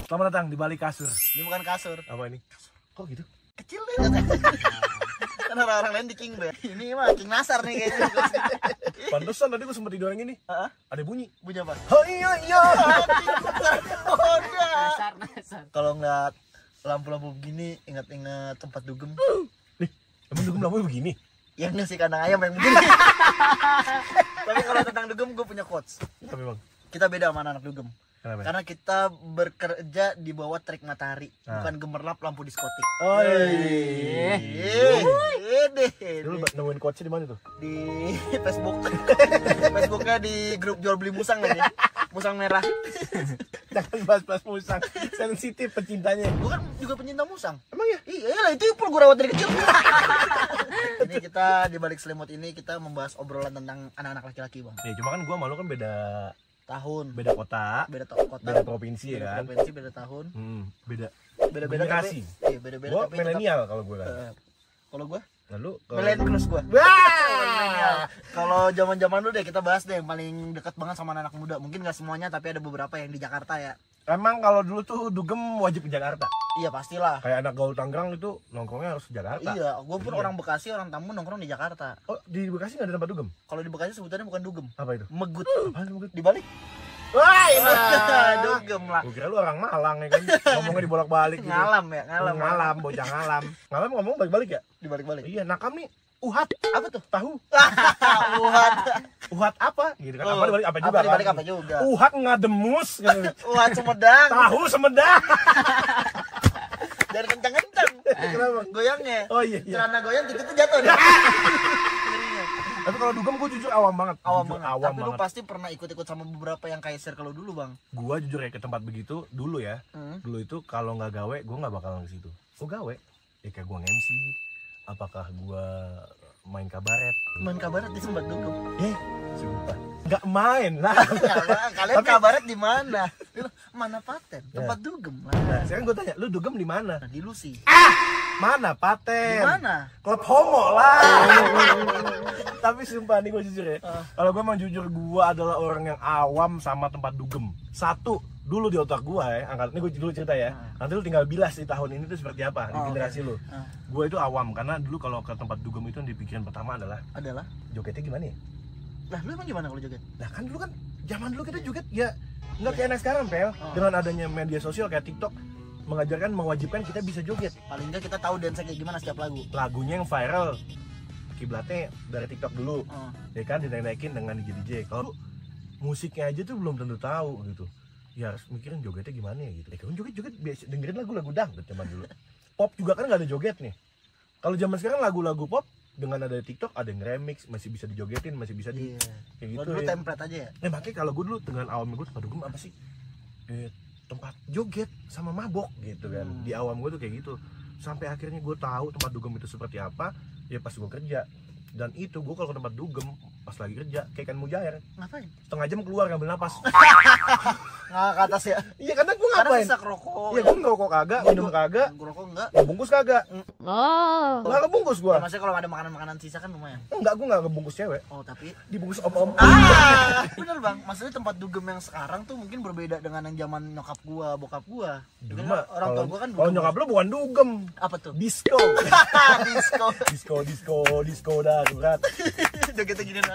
Selamat datang di balik kasur. Ini bukan kasur. Apa ini? Kok gitu? Kecil deh. Kan orang-orang lain di king bed. Ini mah king nasar nih kayaknya. Pantesan tadi gue sempet tidur yang ini. Ada bunyi. Bunyi apa? Iya iya. Nasar. Kalau ngeliat lampu-lampu begini, ingat-ingat tempat dugem. Nih, emang dugem lampunya begini? Yang ngasih kandang ayam yang begini. Tapi kalau tentang dugem gue punya quotes. Tapi bang, Kita beda sama anak dugem. kenapa? Karena kita bekerja di bawah terik matahari, bukan gemerlap lampu diskotik. Oh Dulu Lu nemuin coachnya di mana tuh? di Facebook. Facebooknya di grup jual beli musang nih. Musang merah. Jangan bahas-bahas musang. Sensitif pecintanya. Gue kan juga pencinta musang. Emang ya? Iya lah, itu gue rawat dari kecil. Ini kita di balik selimut ini kita membahas obrolan tentang anak-anak laki-laki, Bang. Ya cuma kan gua malu kan beda Tahun, beda kota, kota, beda provinsi ya beda kan? provinsi, beda tahun, Beda beda-beda generasi. Iya, beda-beda Gua tapi milenial kalau gua kan. kalau gue Lalu millennials gue. Wah! Kalau zaman-zaman dulu deh kita bahas deh yang paling dekat banget sama anak muda. Mungkin nggak semuanya tapi ada beberapa yang di Jakarta ya. Emang kalau dulu tuh dugem wajib ke Jakarta. Iya pastilah. Kayak anak gaul Tangerang itu nongkrongnya harus ke Jakarta. Iya, gue pun orang Bekasi, orang Tamu nongkrong di Jakarta. Oh, di Bekasi nggak ada tempat dugem? Kalau di Bekasi sebutannya bukan dugem, Apa itu? megut. Apaan itu? Dibalik. Wah, Dugem lah. Gue kira lu orang Malang ya kan, ngomongnya dibolak-balik gitu. Ngalam ya, ngalam. Ngalam, bocah ngalam. Ngalam ngomong balik-balik ya? Dibalik-balik. Iya, nakam nih. Uhat, Apa tuh? tahu? Uhat. Uhat apa? Gitu kan. Apa dibalik apa juga Dibalik kan? apa juga? Uhat ngademus gitu. Uhat Sumedang. Tahu Sumedang. Dari kencang-kencang. Kenapa? Goyangnya. Oh iya iya. Celana goyang titiknya jatuh nih. Tapi kalau dugem gue jujur awam banget. Awam Jujur, banget. awam Tapi lu banget. pasti pernah ikut-ikut sama beberapa yang kayak share kalau dulu, Bang. Gua jujur ya ke tempat begitu dulu ya. Dulu itu kalau nggak gawe, gua nggak bakalan ke situ. Gua gawe. Ya kayak gua nge-MC. Apakah gua main kabaret? Main kabaret di Sumbat Dugem. Sumpah. Nggak main lah. Kalian kabaret di mana? Mana paten? Tempat dugem lah. Nah, sekarang gua tanya, lu dugem di mana? Nah, di Lucy. Mana Di paten? mana? Klub homo lah. Tapi sumpah nih gue jujur ya. Kalau gue emang jujur gue adalah orang yang awam sama tempat dugem. Satu, dulu di otak gue ya, ini gue dulu cerita ya. Nanti lu tinggal bilas di tahun ini tuh seperti apa di generasi lu. Gue itu awam karena dulu kalau ke tempat dugem itu yang dipikirin pertama adalah jogetnya gimana ya? Lah, lu emang gimana kalau joget? Nah kan dulu kan zaman dulu kita joget ya nggak kayak anak sekarang Pel. Dengan adanya media sosial kayak TikTok mengajarkan, mewajibkan kita bisa joget. Paling enggak kita tahu dance kayak gimana setiap lagu. Lagunya yang viral kiblatnya dari TikTok dulu, ya kan dinaikin dengan DJ. Kalau musiknya aja tuh belum tentu tahu gitu. Ya harus mikirin jogetnya gimana ya gitu. Ya kan joget biasa dengerin lagu-lagu dangdut zaman dulu. Pop juga kan nggak ada joget nih. Kalau zaman sekarang lagu-lagu pop dengan ada TikTok ada yang remix masih bisa dijogetin, masih bisa di kayak gitu. Dulu ya. template aja ya. Nah makanya kalau gue dulu dengan awam gue tempat dugem apa sih? Tempat joget sama mabok gitu kan. Di awam gue tuh kayak gitu. Sampai akhirnya gue tahu tempat dugem itu seperti apa ya pas gue kerja. Dan itu gue kalau ke tempat dugem pas lagi kerja kayak kan mujair. Ngapain? Setengah jam keluar ngambil napas. Nggak ke atas ya. Iya karena gue Karena ngapain? bisa kerokok. Iya gue ngerokok kagak, minum kagak, Ngerokok enggak. ngebungkus kagak. Nggak ngebungkus gue. Ya, maksudnya kalau ada makanan-makanan sisa kan lumayan. Enggak, gue nggak ngebungkus cewek. Oh, tapi Dibungkus om-om. bener Bang, maksudnya tempat dugem yang sekarang tuh mungkin berbeda dengan yang zaman nyokap gua, bokap gua. Dulu Kan mah orang tua gua kan kalau dugem. nyokap lu bukan dugem. Apa tuh? Disco. Disco. Disco darurat. Jogetnya gini banget.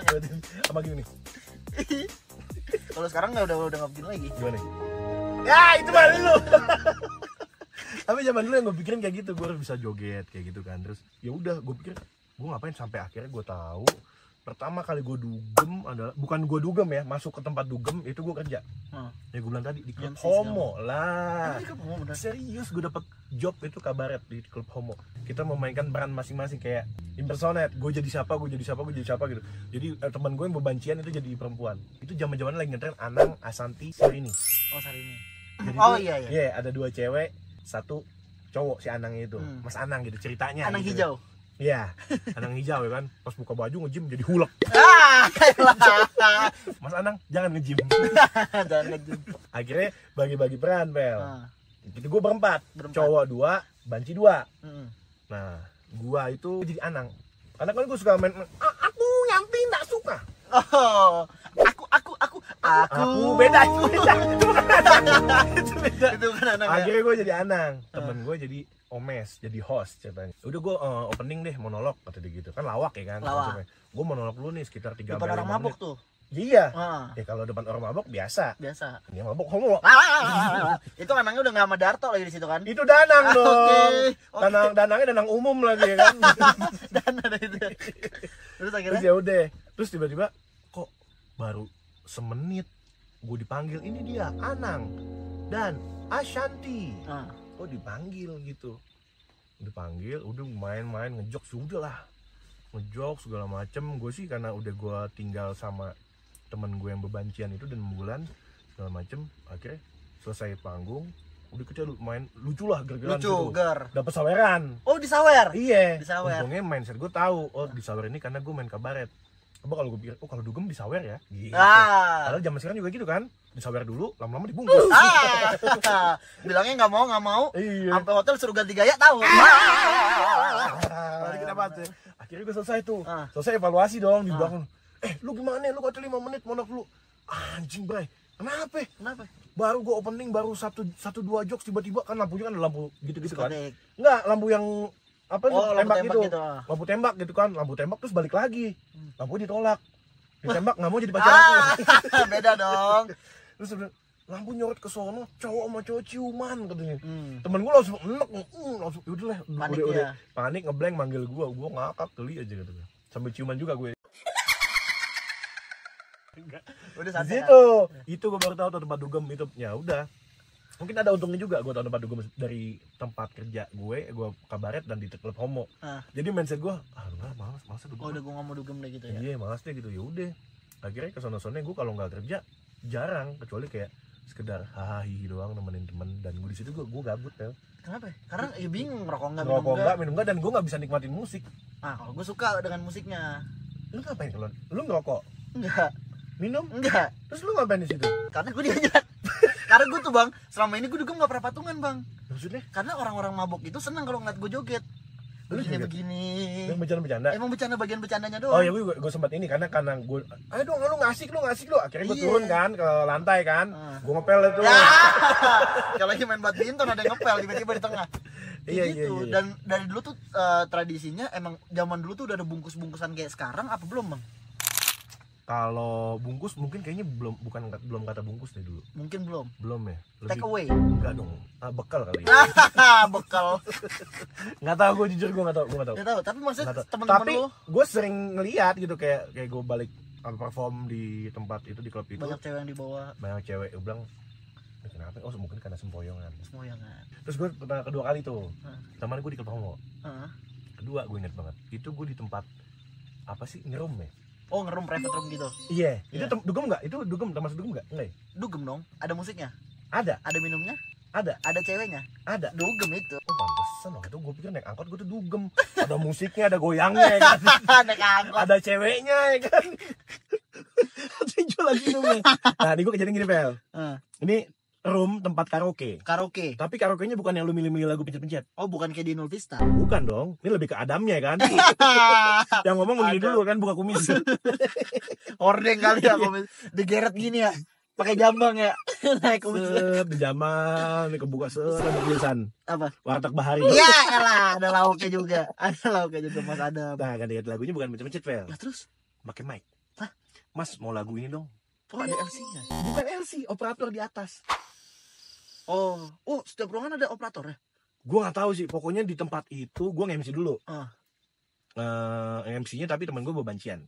Sama gini nih. Kalau sekarang udah nggak begini lagi. Gimana? Ya itu mah lu. Tapi zaman dulu yang gue pikirin kayak gitu, gue harus bisa joget kayak gitu kan. Terus ya udah gue pikir gue ngapain sampai akhirnya gue tahu pertama kali gue dugem adalah bukan gue dugem ya, masuk ke tempat dugem itu gue kerja. Ya gue bilang tadi di klub homo lah. Serius gue dapet job itu kabaret di klub homo. Kita memainkan peran masing-masing kayak impersonate. Gue jadi siapa gitu. Jadi teman gue yang bebancian itu jadi perempuan. Itu zaman-zaman lagi ngetren Anang, Asanti, Syahrini. Oh, Syahrini. Jadi Iya. Iya, ada 2 cewek, 1 cowok si Anang itu. Mas Anang gitu ceritanya. Anang gitu. hijau. Iya, Anang hijau ya kan. Pas buka baju nge-gym jadi hulek. Mas Anang jangan nge-gym. Jangan nge-gym. Akhirnya bagi-bagi peran, Pel. Gitu gue berempat. Cowok 2, banci 2. Nah, gua itu jadi Anang. Karena kan gue suka main aku Yanti enggak suka. Oh, aku Aku beda itu beda. Itu beda. Itu kan Anang ya. Akhirnya gue jadi Anang, temen gue jadi Omes, jadi host ceritanya. Udah gue opening deh, monolog kata dia gitu. Kan lawak ya kan. Lawak. Gue monolog dulu nih sekitar 3 Depan orang mabok tuh. Iya. Heeh. Ya kalau depan orang mabok biasa. Biasa. Ini mabok homo. Itu Anangnya udah nggak sama Darto lagi di situ kan? Itu Danang dong. Oke. Danangnya Danang umum lagi ya kan. Dan ada itu. Terus Terus akhirnya ya udah. Terus tiba-tiba kok baru semenit gue dipanggil, ini dia Anang dan Ashanti. Oh dipanggil gitu, dipanggil, udah main-main ngejok, sudah lah ngejok segala macem. Gue sih karena udah gue tinggal sama temen gue yang bebancian itu dan bulan segala macem, akhirnya selesai panggung udah kita main lucu lah, gergeran lucu, ger. dapet saweran. Oh disawer? Iya. Disawer. Untungnya mindset gue tahu, oh disawer ini karena gue main kabaret. Coba kalau gue pikir, oh kalau dugem disawer ya gitu. Padahal zaman sekarang juga gitu kan, disawer dulu, lama-lama dibungkus. Bilangnya nggak mau. Iya. Sampai hotel suruh ganti gaya tahu. Mari kita bahas ya. Akhirnya gue selesai tuh, selesai evaluasi dong di belakang. Lu gimana? Lu kata 5 menit monolog lu. Anjing bray, kenapa? Baru gue opening, baru 1-2 jokes, tiba-tiba kan lampunya kan ada lampu gitu-gitu kan. Enggak, lampu yang apa sih, tembak gitu. Lampu tembak gitu kan, lampu tembak terus balik lagi. Lampu ditolak. Ditembak nggak mau jadi pacar aku. Beda dong. Terus udah lampu nyorot ke sono, cowok sama cowok ciuman katanya. Temen gue langsung enek, langsung udah lah, udah panik, ngeblank manggil gue ngakak geli aja gitu. Sambil ciuman juga gue. Udah Di santai. situ, itu gue baru tahu tempat dugem itu. Ya udah. Mungkin ada untungnya juga gue tahu tempat dugem dari tempat kerja gue kabaret dan di klub homo. Jadi mindset gue, malas dugem. Oh udah gue nggak mau dugem deh gitu ya. Iya malas deh gitu, ya udah. Akhirnya kesana-sana gue kalau nggak kerja jarang, kecuali kayak sekedar hahaha doang nemenin temen, dan gue di situ gue gabut ya. Kenapa? Karena ya bingung ngerokok nggak minum nggak, dan gue nggak bisa nikmatin musik. Kalau gue suka dengan musiknya. Lu ngapain kalau lu ngerokok? Enggak. Minum? Enggak. Terus lu ngapain di situ? Karena gue diajak. Karena gue tuh bang, selama ini gue dugem nggak pernah patungan bang. Maksudnya? Karena orang-orang mabok itu senang kalau ngeliat gue joget. Begini. Yang bercanda-bercanda? Emang bercanda, bagian bercandanya doang. Oh ya gue sempat ini karena gue, ayo dong lu ngasih lu. Akhirnya gue turun kan ke lantai kan, gue ngepel itu. Kalau lagi main badminton ada yang ngepel tiba-tiba di tengah. Iya. Dan dari dulu tuh tradisinya emang zaman dulu tuh udah ada bungkus-bungkusan kayak sekarang apa belum bang? Kalau bungkus mungkin kayaknya belum kata bungkus deh dulu. Mungkin belum ya. take away? Enggak dong, bekal kali ya. Bekal. Nggak tahu, gue jujur gue nggak tahu. Nggak tahu, tapi maksudnya teman-teman tapi lu, gue sering ngeliat gitu, kayak gue balik perform di tempat itu, di klub itu banyak cewek yang dibawa. Banyak cewek, gue bilang kenapa? Oh mungkin karena sempoyongan. Terus gue kedua kali tuh teman gue di klub homo. Kedua gue inget banget, itu gue di tempat apa sih, ngerum ya. Oh ngerum, private room gitu. Iya. Itu dugem nggak? Itu dugem, termasuk dugem nggak? Enggak ya? Dugem dong. Ada musiknya? Ada minumnya? Ada ceweknya? Ada. Dugem itu. Oh pantesan, waktu itu gue pikir naik angkot gue tuh dugem. Ada musiknya, ada goyangnya ya kan. Naik angkot. Ada ceweknya ya kan. Tinjau lagi minumnya. Nah ini gue kejadian gini Pel. Ini room tempat karaoke. Tapi karaoke-nya bukan yang lu milih-milih lagu pencet-pencet. Oh bukan kayak di Inul Vista. Bukan dong, ini lebih ke Adamnya kan. Yang ngomong begini dulu kan, buka kumis. Ordeng kali ya kumis. Digeret gini ya, pakai jambang ya. Naik kumis. Di zaman ini kebuka ada tulisan. Apa? Warteg Bahari. Iya elah, ada lauknya juga. Mas Adam. Nah ganti lagunya bukan pencet-pencet Pel. Nah terus? Pakai mic. Mas mau lagu ini dong. Oh ada LC-nya? Bukan LC, operator di atas. Oh setiap ruangan ada operator ya? Gue nggak tahu sih, pokoknya di tempat itu gue nge-MC dulu. MC-nya tapi teman gue bebancian.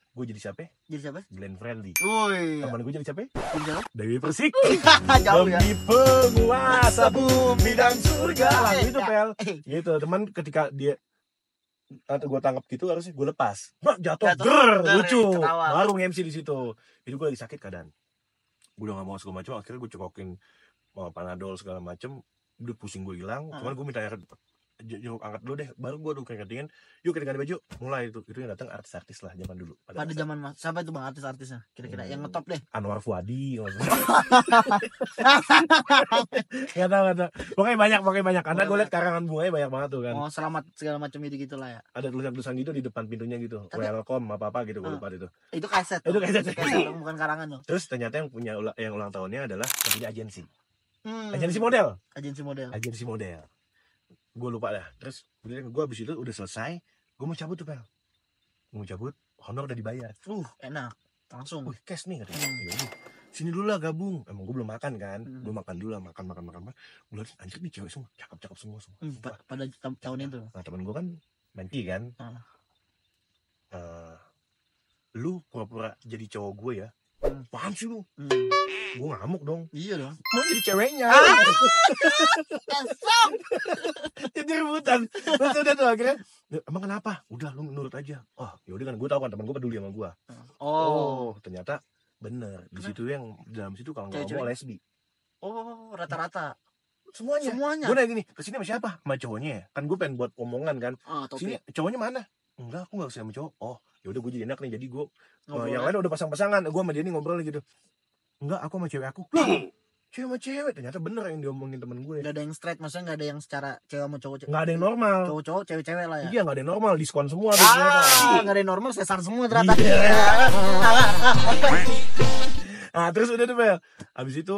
Gue jadi siapa? Glenn Friendly. Teman gue jadi siapa? Dewi Persik. Jauh ya. Demi penguasa bumi dan surga. Lagu itu Pel. Gitu, teman ketika dia atau gue tangkap gitu, harusnya gue lepas. Jatuh. Lucu. Baru nge-MC di situ. Itu gue lagi sakit keadaan. Gue udah gak mau segala macam, akhirnya gue cekokin Panadol segala macem, udah pusing gue hilang. Cuman gue minta air, yuk angkat dulu deh, baru gue udah keringetin. Yuk kita ganti baju, mulai itu yang datang artis-artis lah zaman dulu. Pada zaman siapa itu bang artis-artisnya? Kira-kira yang ngetop deh. Anwar Fuadi. Gak tau. Pokoknya banyak. Karena gue liat karangan bunganya banyak banget tuh kan. Oh selamat segala macam gitu lah ya. Ada tulisan gitu di depan pintunya gitu. Welcome apa gitu, gue lupa itu. Itu kaset. Itu kaset bukan karangan loh. Terus ternyata yang punya yang ulang tahunnya adalah yang punya agensi. Agensi model. Agensi model. Gue lupa dah. Terus gue abis itu udah selesai, gue mau cabut tuh Pel. Gue mau cabut, honor udah dibayar. Enak. Langsung. Wih, cash nih katanya. Yaudah, sini dulu lah gabung. Emang gue belum makan kan. Gue makan dulu lah, makan. Gue liat anjir nih cewek semua, cakep semua. Pada tahun itu. Nah temen gue kan menti kan. Lu pura-pura jadi cowok gue ya. Paham sih lu. Gue ngamuk dong. Iya dong. Mau jadi ceweknya. Esok. Jadi rebutan. Terus udah tuh akhirnya, emang kenapa? Udah lu nurut aja. Oh yaudah kan, gue tahu kan teman gue peduli sama gue. Oh ternyata bener. Di situ yang dalam situ kalau nggak ngomong lesbi. Oh rata-rata. Semuanya. Gue nanya gini, kesini sama siapa? Sama cowoknya ya? Kan gue pengen buat omongan kan. Sini cowoknya mana? Enggak, aku gak kesini sama cowok. Oh yaudah gue jadi enak nih. Jadi gue yang lain udah pasang-pasangan. Gue sama dia nih ngobrol gitu. Enggak, aku sama cewek aku. Cewek sama cewek. Ternyata bener yang diomongin temen gue. Gak ada yang straight, maksudnya gak ada yang secara cewek sama cowok. Gak ada yang normal. Cowok-cowok, cewek-cewek lah ya. Iya gak ada yang normal, diskon semua. Gak ada yang normal, sesar semua ternyata. Nah terus udah tuh Bel. Abis itu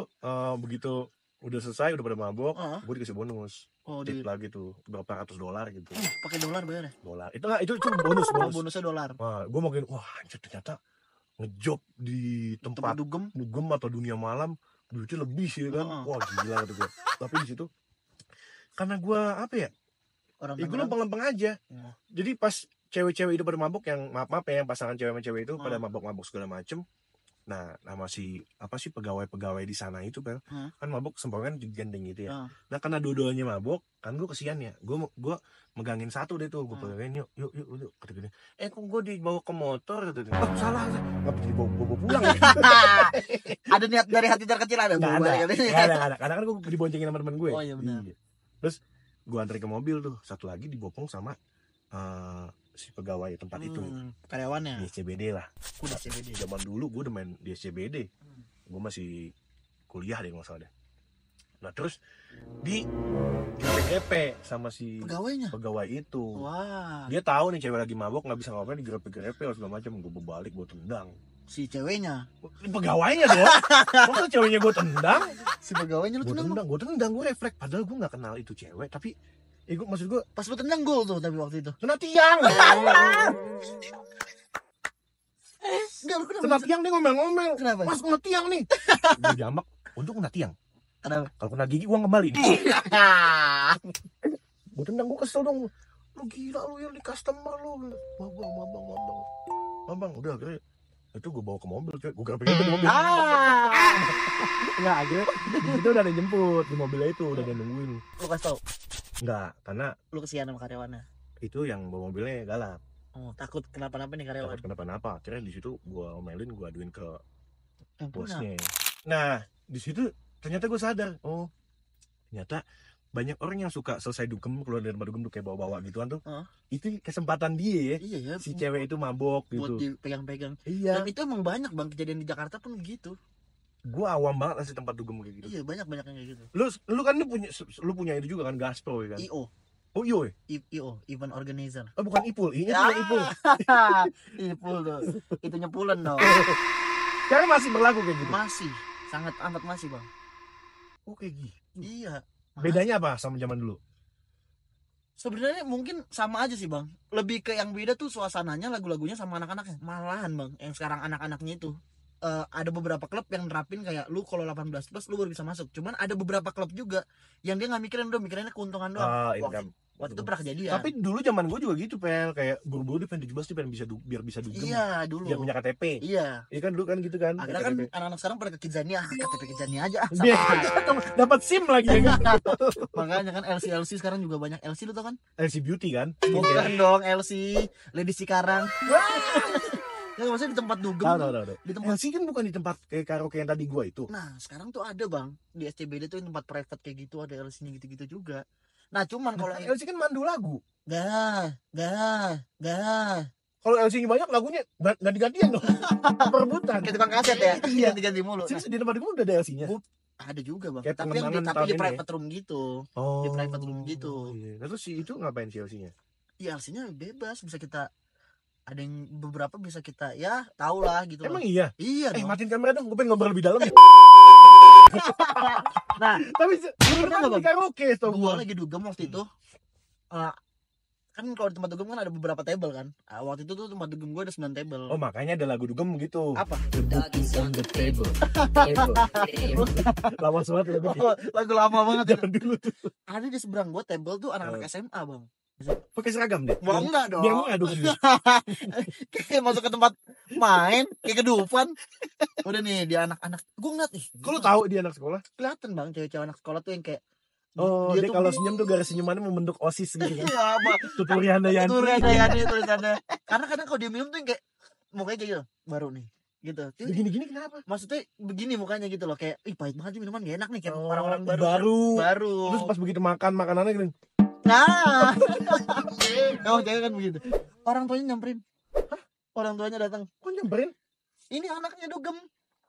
begitu udah selesai, udah pada mabok, gue dikasih bonus. Tip lagi tuh berapa ratus $100 gitu. Pakai dolar bayar ya? Dolar. Itu bonus. Bonusnya dolar. Wah, gue makin anjir ternyata ngejob di tempat dugem atau dunia malam duitnya lebih sih kan. Wah gila gitu gue. Tapi di situ karena gue apa ya? Gue lempeng-lempeng aja. Jadi pas cewek-cewek itu pada mabok, yang maaf ya, yang pasangan cewek sama cewek itu pada mabok-mabok segala macem. Nah, nama pegawai-pegawai di sana itu Pel, kan mabok sempokan digandeng gitu ya. Nah, karena dua-duanya mabok, kan gue kesian ya. Gue megangin satu deh tuh, gue pegangin yuk kata gini. Kok gue dibawa ke motor gitu. Oh, salah. Enggak dibawa pulang. Ada niat dari hati terkecil ada. Enggak ada. Karena kan gue diboncengin sama temen gue. Oh iya benar. Terus gue anterin ke mobil tuh, satu lagi dibopong sama si pegawai tempat itu, karyawannya di SCBD lah. Udah SCBD. Zaman dulu gue udah main di SCBD. Gue masih kuliah deh nggak salah deh. Nah terus di grepe sama si pegawai itu. Wah. Dia tahu nih cewek lagi mabok nggak bisa ngapain, di grepe segala macam. Gue berbalik, gue tendang si ceweknya. Pegawainya dong. Masa ceweknya gue tendang? Si pegawainya lu tendang? Gue tendang, gue refleks. Padahal gue nggak kenal itu cewek, tapi maksud gue pas lu tendang gol tuh, tapi waktu itu kena tiang. Kena tiang, dia ngomel-ngomel. Kenapa? Mas kena tiang nih. Gue jamak, untuk kena tiang. Kenapa? Kalau kena gigi uang kembali. Gue tendang, gue kesel dong. Lu gila lu ya, di customer lu. Bang, udah akhirnya itu gue bawa ke mobil, gue gak di mobil. Enggak, akhirnya itu udah ada yang jemput di mobilnya, itu udah ada nungguin. Lu kasih tau? Enggak, karena lu kesian sama karyawannya. Itu yang bawa mobilnya galak. Oh, takut kenapa-napa nih karyawan. Takut kenapa-napa. Akhirnya di situ gue omelin, gue aduin ke bosnya. Nah, di situ ternyata gue sadar, oh ternyata banyak orang yang suka selesai dugem, keluar dari dugem tuh kayak bawa-bawa gituan tuh. Itu kesempatan dia ya. Iya ya. Si cewek itu mabok gitu. Buat dipegang-pegang. Iya. Dan itu emang banyak bang, kejadian di Jakarta pun gitu. Gue awam banget sih tempat dugem kayak gitu. Iya, banyak yang kayak gitu. Lu kan lu punya itu juga kan, Gaspro ya kan? IO. Oh IO ya? IO, event organizer. Oh bukan Ipul, iya Ipul. Ipul tuh. Itu nyepulan dong. Sekarang masih berlaku kayak gitu? Masih, sangat amat masih bang. Oh kayak gitu? Iya. Bedanya apa sama zaman dulu? Sebenarnya mungkin sama aja sih bang. Lebih ke yang beda tuh suasananya, lagu-lagunya sama anak-anaknya. Malahan bang, yang sekarang anak-anaknya itu ada beberapa klub yang nerapin kayak lu kalau 18 plus lu baru bisa masuk. Cuman ada beberapa klub juga yang dia nggak mikirin, udah mikirinnya keuntungan doang. Waktu itu pernah kejadian. Tapi dulu zaman gue juga gitu Pel, kayak buru-buru dia pengen 17 dia pengen biar bisa dugem. Iya dulu. Biar punya KTP. Iya. Iya kan dulu kan gitu kan. Akhirnya kan anak-anak sekarang pada ke Kidzania, KTP Kidzania aja. Dapat SIM lagi ya kan. Makanya kan LC sekarang juga banyak. LC lu tau kan? LC Beauty kan? Bukan dong, LC Lady Cikarang. Ya maksudnya di tempat dugem. Tahu. Di tempat LC kan bukan di tempat kayak karaoke yang tadi gua itu. Nah, sekarang tuh ada bang di SCBD tuh tempat private kayak gitu, ada LC-nya gitu-gitu juga. Nah, cuman kalau LC kan mandu lagu. Gak. Kalau LC-nya banyak lagunya ganti-gantian dong. Perebutan. Kayak tukang kaset ya. Iya, ganti-ganti mulu. Serius di tempat gua udah ada LC-nya. Ada juga bang. Kayak tapi yang di private room gitu. Oh, di private room gitu. Iya. Nah, terus itu ngapain sih LC-nya? Iya, LC-nya bebas, bisa kita ada yang beberapa bisa kita ya tahu lah gitu. Emang iya? Iya. Matiin kamera dong, gue pengen ngobrol lebih dalam ya. Nah, Tapi pernah kan nggak, di karaoke tau gua gua. lagi dugem waktu itu. Kan kalau di tempat dugem kan ada beberapa table kan. Waktu itu tuh tempat dugem gua ada 9 table. Oh makanya ada lagu dugem gitu. Apa? The book is on the table. Lama banget lagu. Oh, lagu lama banget ya. Jangan dulu tuh. Ada di seberang gua table tuh anak-anak SMA, Bang. Pakai seragam deh. Wah, enggak dong. Biar ngadu kan dia. Kayak masuk ke tempat main, kayak ke Dufan. Udah nih dia anak-anak. Gua ngeliat nih. Kalau tahu dia anak sekolah. Kelihatan Bang, cewek-cewek anak sekolah tuh yang kayak Oh, dia tuh kalau senyum tuh garis senyumannya membentuk OSIS gitu kan. Iya, Bang. Tutorial Handayani. Tulisannya tulisannya. Karena kadang kalau dia minum tuh yang kayak mukanya kayak gitu, baru nih. Gitu. Begini-gini kenapa? Maksudnya begini mukanya gitu loh, kayak ih pahit banget sih minuman, gak enak nih kayak Oh, orang-orang baru. baru. Terus pas begitu makan makanannya gitu. Nah. Emang cewek kan begitu. Orang tuanya nyamperin. Hah? Orang tuanya datang. Kok nyamperin? Ini anaknya dugem.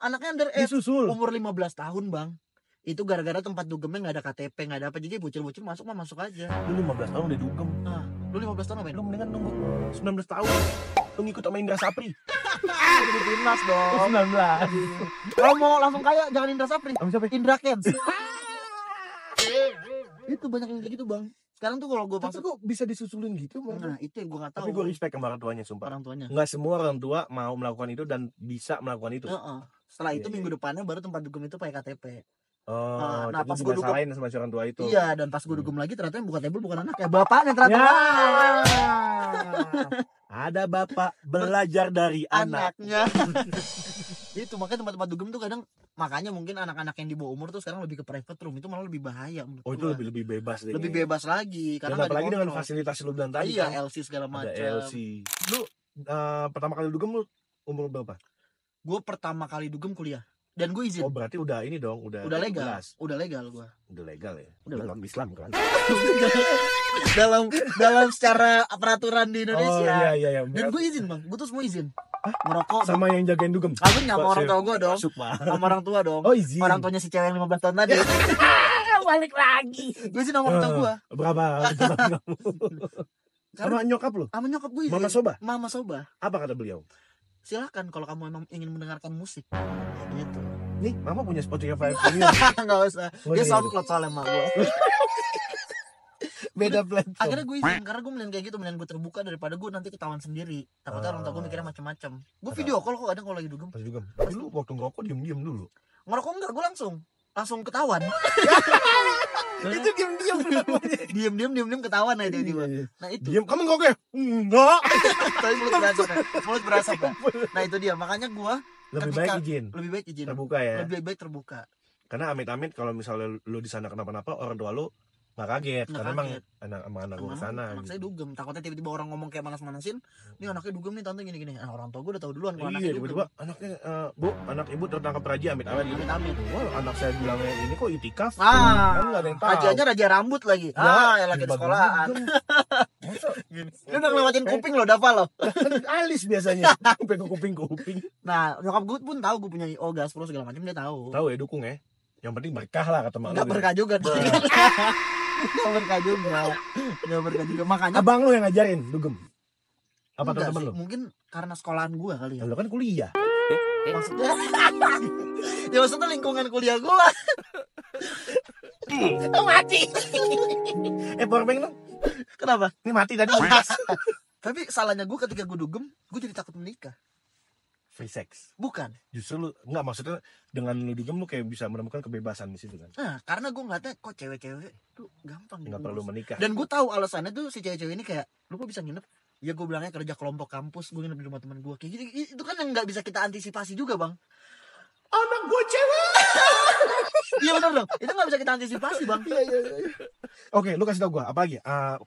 Anaknya under Disusul. umur 15 tahun, Bang. Itu gara-gara tempat dugemnya nggak ada KTP, nggak ada apa, jadi bocil-bocil masuk mah masuk aja. Lu 15 tahun udah dugem. Nah, lu 15 tahun ngapain? Lu mendingan nunggu 19 tahun. Lu ngikut sama Indra Sapri. Jadi timnas dong. 19. Kalau mau langsung kaya jangan Indra Sapri, Sama siapa? Indra Kents. Itu banyak yang kayak gitu, Bang. Sekarang tuh kalau gue Tapi masuk, kok bisa disusulin gitu? nah itu yang gue nggak tahu. Tapi gue respect sama orang tuanya, sumpah. orang tuanya. Nggak semua orang tua mau melakukan itu dan bisa melakukan itu. Heeh. Setelah itu Iya, minggu depannya baru tempat dugem itu pakai KTP. Oh, Nah, jadi pas gua juga salahin sama si orang tua itu. Iya, dan pas gue dugem lagi ternyata yang buka table bukan anak ya, bapaknya ternyata. Ya. Ada bapak belajar dari anak. Anaknya. Itu makanya tempat-tempat dugem tuh kadang, makanya mungkin anak-anak yang di bawah umur tuh sekarang lebih ke private room, itu malah lebih bahaya menurut Oh, itu gua. lebih bebas deh. Lebih bebas lagi Dan karena nggak apalagi dengan dikontrol. fasilitas yang lu bilang tadi Iya, kan. LC segala Ada macam. LC. Lu pertama kali dugem lu umur berapa? Gue pertama kali dugem kuliah dan gue izin. Oh, berarti udah ini dong, udah Udah 18. legal gue. Udah legal ya. Udah Udah non Islam kan. dalam secara peraturan di Oh Indonesia. iya. Dan gue izin, Bang, gue tuh semua izin. Ngerokok Sama yang jagain dugem. kagak sama orang tua gue dong, Masuk, Pak. sama orang tua dong. Oh, izin. Orang tuanya si cewek yang 15 tahun tadi. Balik lagi. Gue izin sama orang tua gue. Berapa? Sama nyokap lu? Sama nyokap gue izin. Mama Soba? Mama Soba. Apa kata beliau? Silakan kalau kamu emang ingin mendengarkan musik. Gitu. Nih, Mama punya Spotify Premium. Enggak usah. Oh, Dia iya. SoundCloud soalnya sama gue. Beda platform. Akhirnya gue izin karena gue mending kayak gitu, mending gue terbuka daripada gue nanti ketahuan sendiri. Takutnya orang tua gue mikirnya macam-macam. Gue video call kok kadang kalau lagi dugem. Pas dugem. Tapi lu waktu ngerokok diem-diem dulu. Ngerokok enggak, gue langsung ketahuan. Itu diem-diem. Diem ketahuan aja tiba-tiba. Nah itu. Diem, kamu ngerokok ya? Enggak. Tapi mulut berasap kan. Nah itu dia, makanya gue Lebih baik izin. lebih baik izin. Terbuka ya. Lebih baik terbuka. Karena amit-amit kalau misalnya lu di sana kenapa-napa, orang tua lu nggak kaget. Nggak karena emang kaget. anak gue Anak kesana. anak saya dugem, takutnya tiba-tiba orang ngomong kayak manas-manasin, ini anaknya dugem nih tante gini-gini. Nah orang tua gue udah tahu duluan kalau anaknya Iya, dugem. tiba-tiba anaknya, Bu, anak ibu tertangkap raja, amit-amit gitu. Amit-amit. Wah, anak saya bilangnya ini kok itikaf. Kan Ah, nggak ada yang tahu. rajanya raja rambut lagi. Ya lagi di tiba-tiba sekolahan. dugem. Masa Dia udah ngelewatin kuping loh, Dava loh. kan alis biasanya. Sampai ke kuping-kuping. Nah, nyokap gue pun tahu gue punya IO, gas pro segala macam, dia tahu. Tahu ya, dukung ya. Yang penting berkah lah kata mak lu. Enggak berkah juga. Enggak berkah juga. Enggak berkah juga. Makanya Abang lu yang ngajarin dugem. Apa enggak teman-teman sih, lu? mungkin karena sekolahan gue kali ya. Lu kan kuliah. Maksudnya ya maksudnya lingkungan kuliah gue. Mati. Powerbank lu. Kenapa? Ini mati tadi. Tapi salahnya gue ketika gue dugem, gue jadi takut menikah. Free sex. Bukan. Justru lu enggak, maksudnya dengan lu dugem lu kayak bisa menemukan kebebasan di situ kan. Nah, karena gue ngeliatnya kok cewek-cewek tuh gampang Enggak diurus. perlu menikah. Dan gue tahu alasannya tuh si cewek-cewek ini kayak, lu kok bisa nginep? Ya gue bilangnya kerja kelompok kampus, gue nginep di rumah teman gue. Kayak gitu, itu kan yang nggak bisa kita antisipasi juga, Bang. Anak gue cewek. Iya benar dong. Itu nggak bisa kita antisipasi, Bang. Iya. Oke, lu kasih tau gue apa lagi?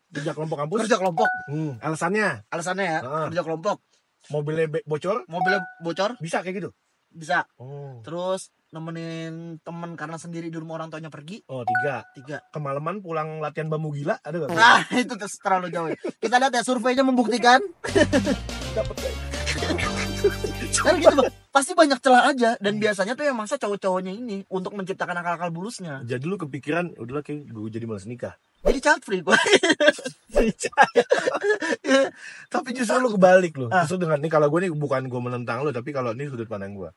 Kerja kelompok kampus. Kerja kelompok. Alasannya Alasannya ya, Heeh. kerja kelompok. mobilnya bocor, Mobilnya bocor, bisa kayak gitu. bisa. Oh. Terus nemenin temen karena sendiri di rumah orang tuanya pergi. Oh, 3. 3. Kemalaman pulang latihan bambu gila ada gak? Nah, itu terlalu jauh ya. Kita lihat ya, surveinya membuktikan. Dapat. Kan gitu, Bang. Pasti banyak celah aja. Dan biasanya tuh yang masa cowok-cowoknya ini untuk menciptakan akal-akal bulusnya. Jadi lu kepikiran udahlah kayak gue jadi malas nikah. Jadi child free gue. Tapi justru lu kebalik lu. Justru dengan nih, kalau gue nih bukan gue menentang lu, tapi kalau ini sudut pandang gue.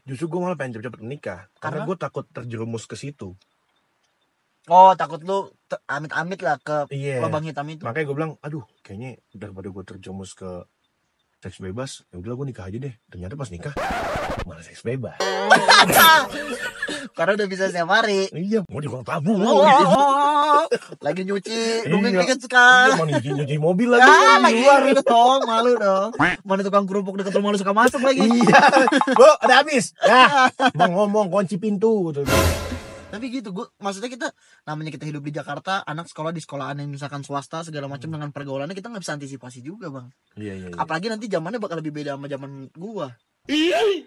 Justru gue malah pengen cepet-cepet menikah karena Karena? gue takut terjerumus ke situ. Oh, takut lu amit-amit lah ke Iya. lubang hitam itu. Makanya gue bilang, aduh, kayaknya daripada gue terjerumus ke seks bebas, ya udah gue nikah aja deh. Ternyata pas nikah malah seks bebas. Karena udah bisa setiap hari. Iya, mau di ruang tabung. Lagi nyuci, dongeng Iya. dikit sekali. Mau nyuci mobil lagi. Lagi luar dong, malu dong. Mana tukang kerupuk deket rumah lu suka masuk lagi. Iya. Bu, ada habis. Ya, mau ngomong kunci pintu. Tapi gitu, maksudnya kita namanya kita hidup di Jakarta, anak sekolah di sekolahan yang misalkan swasta segala macam dengan pergaulannya kita nggak bisa antisipasi juga, Bang. Iya. Apalagi nanti zamannya bakal lebih beda sama zaman gua.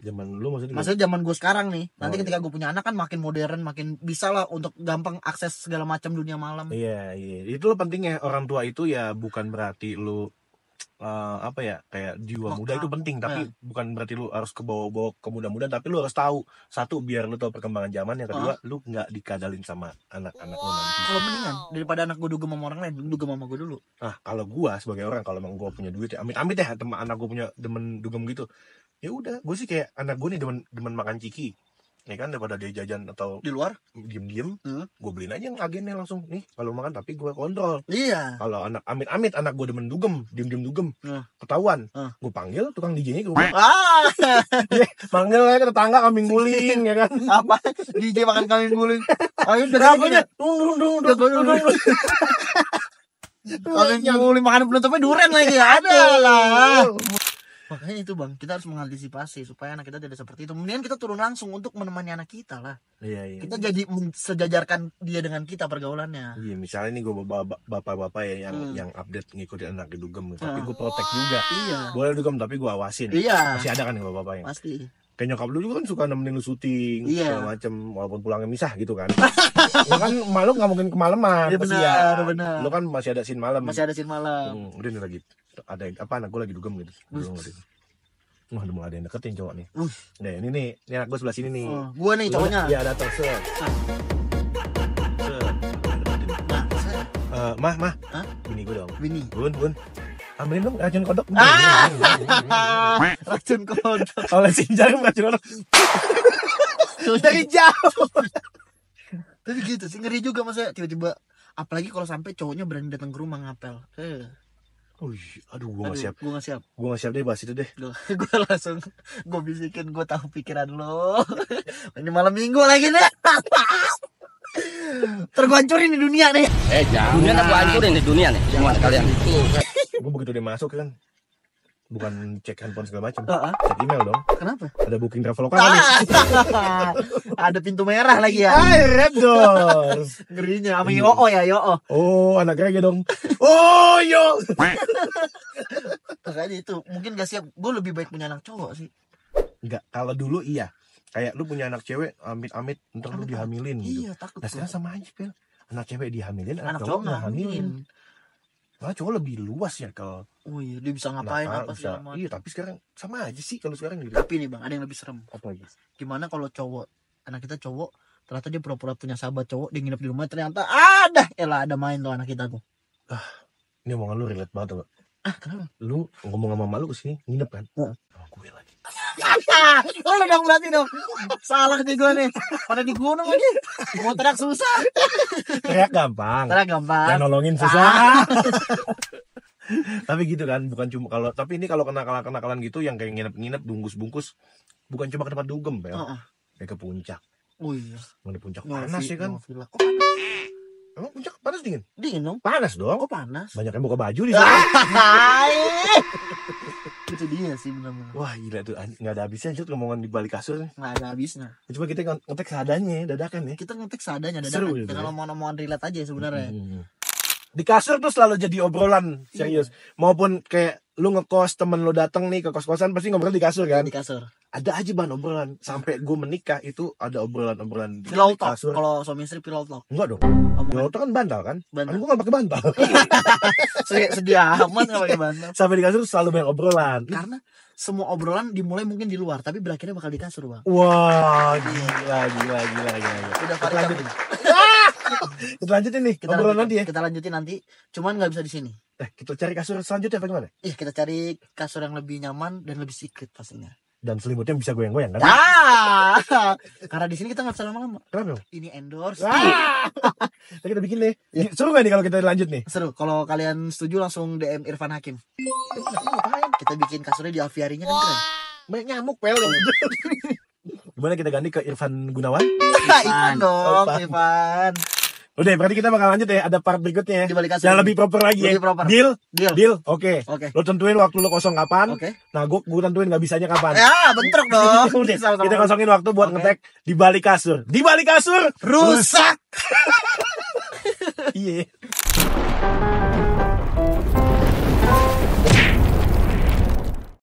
Zaman lu maksudnya? Maksudnya zaman gua sekarang nih. Nanti Oh, ketika gua punya anak kan makin modern, makin bisa lah untuk gampang akses segala macam dunia malam. Iya. Itu lo pentingnya orang tua itu ya bukan berarti lu apa ya kayak jiwa muda itu penting, tapi bukan berarti lu harus kebawa-bawa ke muda-muda, tapi lu harus tahu satu biar lu tahu perkembangan zaman, yang kedua lu nggak dikadalin sama anak-anak lu nanti. Kalau mendingan daripada anak gua dugem sama orang lain, dugem sama gua dulu. Nah kalau gua sebagai orang, kalau emang gua punya duit ya amit-amit ya teman anak gua punya demen dugem gitu, ya udah gua sih kayak anak gua nih demen makan ciki, ya kan, daripada dia jajan atau Di luar? diem-diem, gue beliin aja yang agennya langsung nih kalau makan, tapi gue kontrol. Iya. Kalau anak amit-amit anak gue demen dugem, diem dugem, Nah. ketahuan, Nah. gue panggil tukang DJ-nya ke rumah, Ah, panggil aja ke tetangga kambing guling, ya kan. apa? DJ makan kambing guling. Ayo Kenapanya? dung. Kambing guling makan penutupnya duren lagi. Ada lah. Makanya itu Bang, kita harus mengantisipasi supaya anak kita tidak seperti itu. Kemudian kita turun langsung untuk menemani anak kita lah. Iya. Kita jadi sejajarkan dia dengan kita pergaulannya. Iya, misalnya nih gue bapak-bapak ya yang update ngikutin anak dugem, tapi gue protek juga. Iya. Boleh dugem tapi gue awasin. Iya. Masih ada kan nih bapak-bapak yang Pasti. kayak nyokap lu juga kan suka nemenin lu syuting segala macem, walaupun pulangnya misah gitu kan. Lu kan malu nggak mungkin kemalaman. Iya benar. Lu kan masih ada scene malam. Masih ada scene malam. Udah nih lagi ada apa, anak gue lagi dugem gitu. Wah, udah mulai ada yang deketin cowok nih. Nah, ini anak gue sebelah sini nih. Gua nih cowoknya. Iya, datang set. Mah. Hah? Bini gue dong. Bini. Bun. Ambilin dong racun kodok. Racun kodok. Oleh jarum racun kodok. Dari jauh. Tapi gitu sih, ngeri juga maksudnya tiba-tiba, apalagi kalau sampai cowoknya berani datang ke rumah ngapel. Aduh, gue gak siap. Gue gak siap. Gue gak siap deh bahas itu deh. Gue langsung gue bisikin, gue tahu pikiran lo. Ini malam minggu lagi nih. Tergancurin di dunia nih. Dunia aku hancurin di dunia nih semua sekalian. Gue begitu dia masuk kan, bukan cek handphone segala macam, Heeh. cek email dong. Kenapa? Ada booking traveloka nih. Ada pintu merah lagi ya. Red doors. Ngerinya sama Yo ya, Yo. Oh, anak reggae dong. Oh, yo. Makanya itu mungkin gak siap. Gue lebih baik punya anak cowok sih. Enggak, kalau dulu iya. Kayak lu punya anak cewek, amit-amit ntar lu dihamilin gitu. Iya, takut. Nah sekarang sama aja, Pel. Anak cewek dihamilin, Anak anak cowok cowok nggak hamilin. hamilin. Nah, cowok lebih luas ya kalau Oh iya, dia bisa ngapain apa sih? Iya, tapi sekarang sama aja sih kalau sekarang gitu. Tapi nih Bang, ada yang lebih serem. Apa lagi? Gimana kalau cowok, anak kita cowok, ternyata dia pura-pura punya sahabat cowok, dia nginep di rumah, ternyata ada main tuh anak kita tuh. Ini omongan lu relate banget tuh. Kenapa? Lu ngomong sama malu kesini nginep kan? Heeh. Oh, gue lagi. Lo dong berarti dong. Salah nih gue nih. Pada di gunung lagi. Mau teriak susah. Teriak gampang. Teriak gampang. Yang nolongin susah. Tapi gitu kan, bukan cuma kalau, tapi ini kalau kenakalan gitu yang kayak nginep bungkus-bungkus, bukan cuma ke tempat dugem, Pel. Kayak ke puncak. Oh iya. Di puncak panas ya kan? Kok panas? Emang puncak panas dingin? Dingin dong. Panas dong. Kok panas? Banyak yang buka baju di sana. Itu dia sih benar-benar. Wah gila tuh, nggak ada habisnya Jut ngomongan di balik kasur. Nggak ada habisnya. Coba kita ngetek seadanya, dadakan ya. Kita ngetik seadanya Seru dadakan. itu Dengan ya. omongan-omongan relate aja sebenarnya. Di kasur tuh selalu jadi obrolan serius. Maupun kayak lu ngekos, temen lu dateng nih ke kos-kosan, pasti ngobrol di kasur kan. Di kasur. Ada aja bahan obrolan. Sampai gue menikah itu ada obrolan-obrolan di Pillow talk. kasur. Kalau suami istri pillow talk. Enggak dong. Omongan. Pillow talk kan bantal kan. Bantal. Kan gue gak pakai bantal. Sedia amat nggak pakai bantal. Sampai di kasur selalu banyak obrolan. Karena semua obrolan dimulai mungkin di luar, tapi berakhirnya bakal di kasur Bang. Wah gila. Udah varian. Kita lanjutin nih obrolan nanti ya. Kita lanjutin nanti. Cuman nggak bisa di sini. Kita cari kasur selanjutnya apa gimana? Kita cari kasur yang lebih nyaman dan lebih secret pastinya. dan selimutnya bisa goyang-goyang kan? Karena di sini kita nggak bisa lama-lama. Kenapa? Ini endorse. Nah, kita bikin deh. Seru gak nih kalau kita lanjut nih? Seru. Kalau kalian setuju langsung DM Irfan Hakim. Kita bikin kasurnya di aviarinya kan keren. Banyak nyamuk pel. Gimana kita ganti ke Irfan Gunawan? Ivan dong, Ivan. Ivan. Udah, berarti kita bakal lanjut ya. Ada part berikutnya ya. Di balik kasur. Yang lebih proper lagi ya. Lebih proper. Deal? Deal. Deal? Oke. Oke. Lo tentuin waktu lo kosong kapan. Oke. Nah, gue tentuin gak bisanya kapan. Ya, bentrok dong. Udah, Sama-sama. kita kosongin waktu buat Oke. ngetek di balik kasur. Di balik kasur Rusak. Iya.